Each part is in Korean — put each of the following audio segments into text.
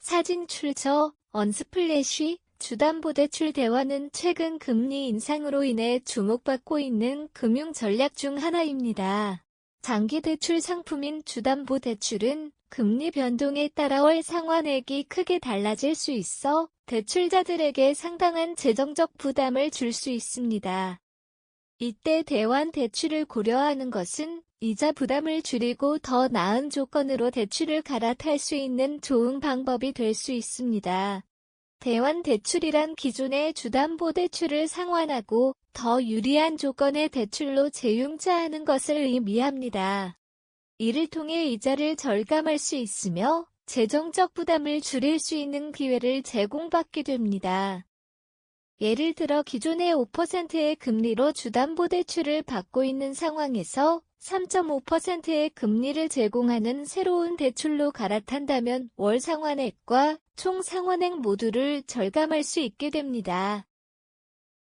사진 출처 언스플래시 주담보대출 대환은 최근 금리 인상으로 인해 주목받고 있는 금융 전략 중 하나입니다. 장기 대출 상품인 주담보대출은 금리 변동에 따라 월 상환액이 크게 달라질 수 있어 대출자들에게 상당한 재정적 부담을 줄 수 있습니다. 이때 대환 대출을 고려하는 것은 이자 부담을 줄이고 더 나은 조건으로 대출을 갈아탈 수 있는 좋은 방법이 될 수 있습니다. 대환 대출이란 기존의 주담보대출을 상환하고 더 유리한 조건의 대출로 재융자하는 것을 의미합니다. 이를 통해 이자를 절감할 수 있으며 재정적 부담을 줄일 수 있는 기회를 제공받게 됩니다. 예를 들어 기존의 5%의 금리로 주담보대출을 받고 있는 상황에서 3.5%의 금리를 제공하는 새로운 대출로 갈아탄다면 월 상환액과 총 상환액 모두를 절감할 수 있게 됩니다.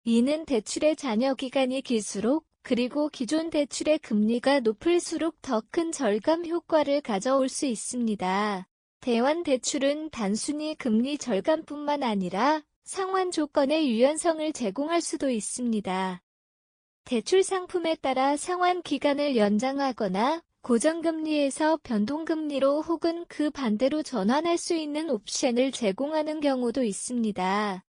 이는 대출의 잔여 기간이 길수록 그리고 기존 대출의 금리가 높을수록 더 큰 절감 효과를 가져올 수 있습니다. 대환 대출은 단순히 금리 절감뿐만 아니라 상환 조건의 유연성을 제공할 수도 있습니다. 대출 상품에 따라 상환 기간을 연장하거나 고정금리에서 변동금리로 혹은 그 반대로 전환할 수 있는 옵션을 제공하는 경우도 있습니다.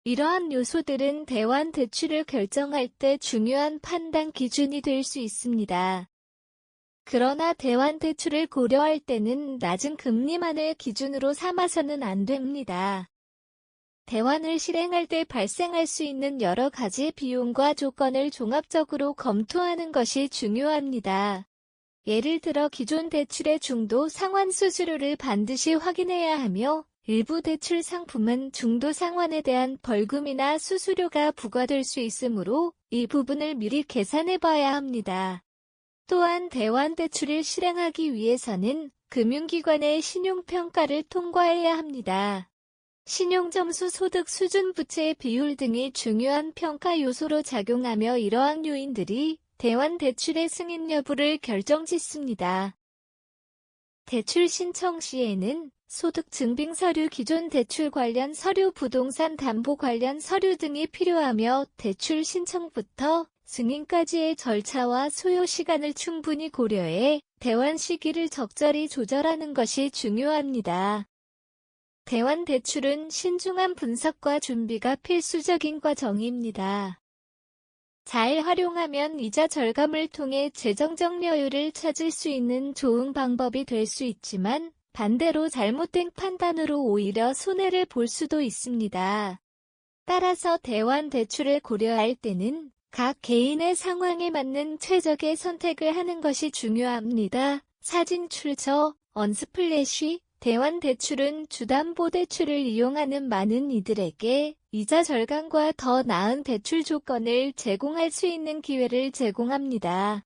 이러한 요소들은 대환 대출을 결정할 때 중요한 판단 기준이 될 수 있습니다. 그러나 대환 대출을 고려할 때는 낮은 금리만을 기준으로 삼아서는 안 됩니다. 대환을 실행할 때 발생할 수 있는 여러 가지 비용과 조건을 종합적으로 검토하는 것이 중요합니다. 예를 들어 기존 대출의 중도 상환 수수료를 반드시 확인해야 하며 일부 대출 상품은 중도 상환에 대한 벌금이나 수수료가 부과될 수 있으므로 이 부분을 미리 계산해 봐야 합니다. 또한 대환 대출을 실행하기 위해서는 금융기관의 신용평가를 통과해야 합니다. 신용점수, 소득 수준, 부채 비율 등이 중요한 평가 요소로 작용하며 이러한 요인들이 대환 대출의 승인 여부를 결정짓습니다. 대출 신청 시에는 소득 증빙 서류, 기존 대출 관련 서류, 부동산 담보 관련 서류 등이 필요하며 대출 신청부터 승인까지의 절차와 소요 시간을 충분히 고려해 대환 시기를 적절히 조절하는 것이 중요합니다. 대환 대출은 신중한 분석과 준비가 필수적인 과정입니다. 잘 활용하면 이자 절감을 통해 재정적 여유를 찾을 수 있는 좋은 방법이 될 수 있지만 반대로 잘못된 판단으로 오히려 손해를 볼 수도 있습니다. 따라서 대환 대출을 고려할 때는 각 개인의 상황에 맞는 최적의 선택을 하는 것이 중요합니다. 사진 출처 언스플래시 대환 대출은 주담보대출을 이용하는 많은 이들에게 이자 절감과 더 나은 대출 조건을 제공할 수 있는 기회를 제공합니다.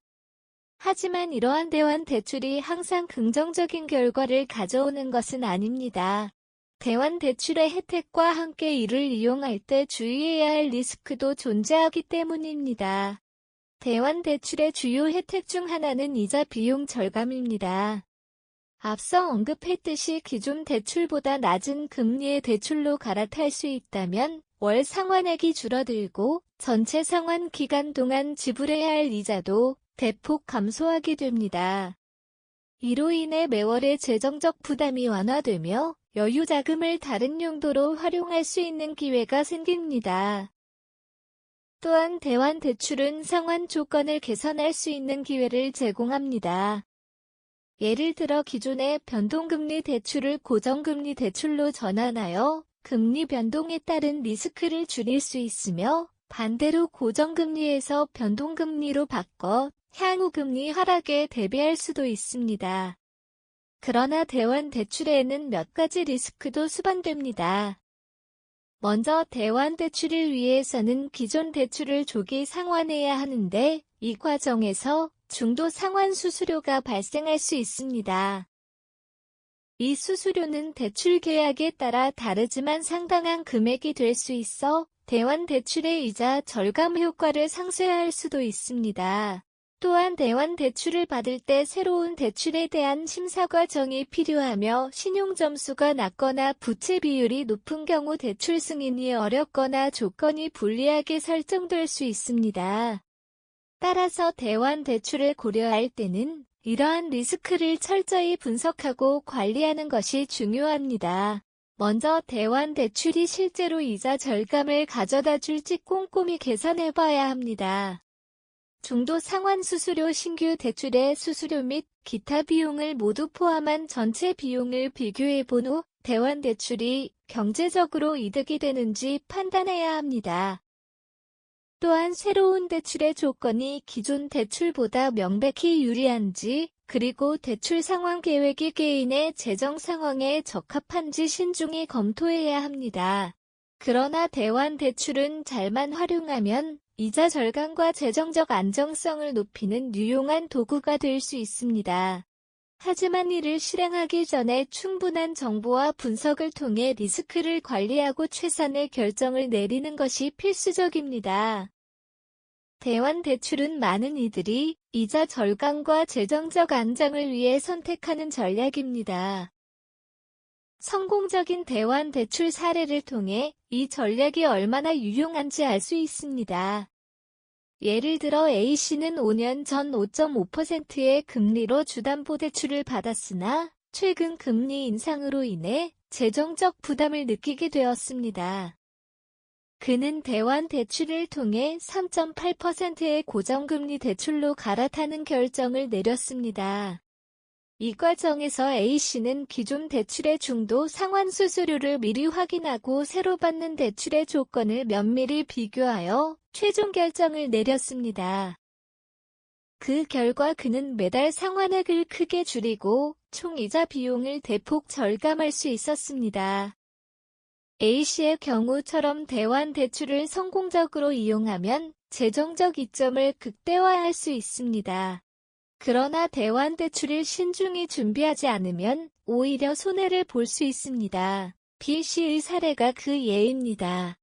하지만 이러한 대환 대출이 항상 긍정적인 결과를 가져오는 것은 아닙니다. 대환 대출의 혜택과 함께 이를 이용할 때 주의해야 할 리스크도 존재하기 때문입니다. 대환 대출의 주요 혜택 중 하나는 이자 비용 절감입니다. 앞서 언급했듯이 기존 대출보다 낮은 금리의 대출로 갈아탈 수 있다면 월 상환액이 줄어들고 전체 상환 기간 동안 지불해야 할 이자도 대폭 감소하게 됩니다. 이로 인해 매월의 재정적 부담이 완화되며 여유 자금을 다른 용도로 활용할 수 있는 기회가 생깁니다. 또한 대환 대출은 상환 조건을 개선할 수 있는 기회를 제공합니다. 예를 들어 기존의 변동금리 대출을 고정금리 대출로 전환하여 금리 변동에 따른 리스크를 줄일 수 있으며 반대로 고정금리에서 변동금리로 바꿔 향후 금리 하락에 대비할 수도 있습니다. 그러나 대환 대출에는 몇 가지 리스크도 수반됩니다. 먼저 대환 대출을 위해서는 기존 대출을 조기 상환해야 하는데 이 과정에서 중도 상환 수수료가 발생할 수 있습니다. 이 수수료는 대출 계약에 따라 다르지만 상당한 금액이 될 수 있어 대환 대출의 이자 절감 효과를 상쇄할 수도 있습니다. 또한 대환 대출을 받을 때 새로운 대출에 대한 심사 과정이 필요하며 신용점수가 낮거나 부채 비율이 높은 경우 대출 승인이 어렵거나 조건이 불리하게 설정될 수 있습니다. 따라서 대환 대출을 고려할 때는 이러한 리스크를 철저히 분석하고 관리하는 것이 중요합니다. 먼저 대환 대출이 실제로 이자 절감을 가져다 줄지 꼼꼼히 계산해 봐야 합니다. 중도 상환 수수료 신규 대출의 수수료 및 기타 비용을 모두 포함한 전체 비용을 비교해 본 후 대환 대출이 경제적으로 이득이 되는지 판단해야 합니다. 또한 새로운 대출의 조건이 기존 대출보다 명백히 유리한지, 그리고 대출 상환 계획이 개인의 재정 상황에 적합한지 신중히 검토해야 합니다. 그러나 대환 대출은 잘만 활용하면 이자 절감과 재정적 안정성을 높이는 유용한 도구가 될 수 있습니다. 하지만 이를 실행하기 전에 충분한 정보와 분석을 통해 리스크를 관리하고 최선의 결정을 내리는 것이 필수적입니다. 대환 대출은 많은 이들이 이자 절감과 재정적 안정을 위해 선택하는 전략입니다. 성공적인 대환 대출 사례를 통해 이 전략이 얼마나 유용한지 알 수 있습니다. 예를 들어 A씨는 5년 전 5.5%의 금리로 주담보대출을 받았으나 최근 금리 인상으로 인해 재정적 부담을 느끼게 되었습니다. 그는 대환 대출을 통해 3.8%의 고정금리 대출로 갈아타는 결정을 내렸습니다. 이 과정에서 A씨는 기존 대출의 중도 상환 수수료를 미리 확인하고 새로 받는 대출의 조건을 면밀히 비교하여 최종 결정을 내렸습니다. 그 결과 그는 매달 상환액을 크게 줄이고 총 이자 비용을 대폭 절감할 수 있었습니다. A씨의 경우처럼 대환 대출을 성공적으로 이용하면 재정적 이점을 극대화할 수 있습니다. 그러나 대환 대출을 신중히 준비하지 않으면 오히려 손해를 볼 수 있습니다. B씨의 사례가 그 예입니다.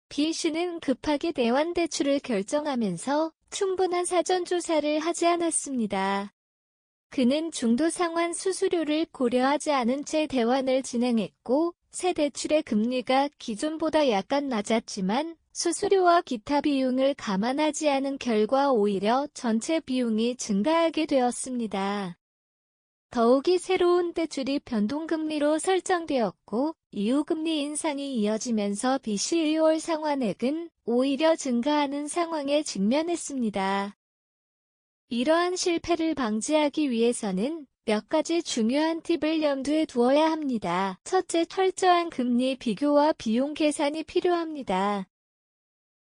B씨는 급하게 대환 대출을 결정하면서 충분한 사전 조사를 하지 않았습니다. 그는 중도 상환 수수료를 고려하지 않은 채 대환을 진행했고, 새 대출의 금리가 기존보다 약간 낮았지만 수수료와 기타 비용을 감안하지 않은 결과 오히려 전체 비용이 증가하게 되었습니다. 더욱이 새로운 대출이 변동금리로 설정되었고 이후 금리 인상이 이어지면서 B씨의 월 상환액은 오히려 증가하는 상황에 직면했습니다. 이러한 실패를 방지하기 위해서는 몇 가지 중요한 팁을 염두에 두어야 합니다. 첫째, 철저한 금리 비교와 비용 계산이 필요합니다.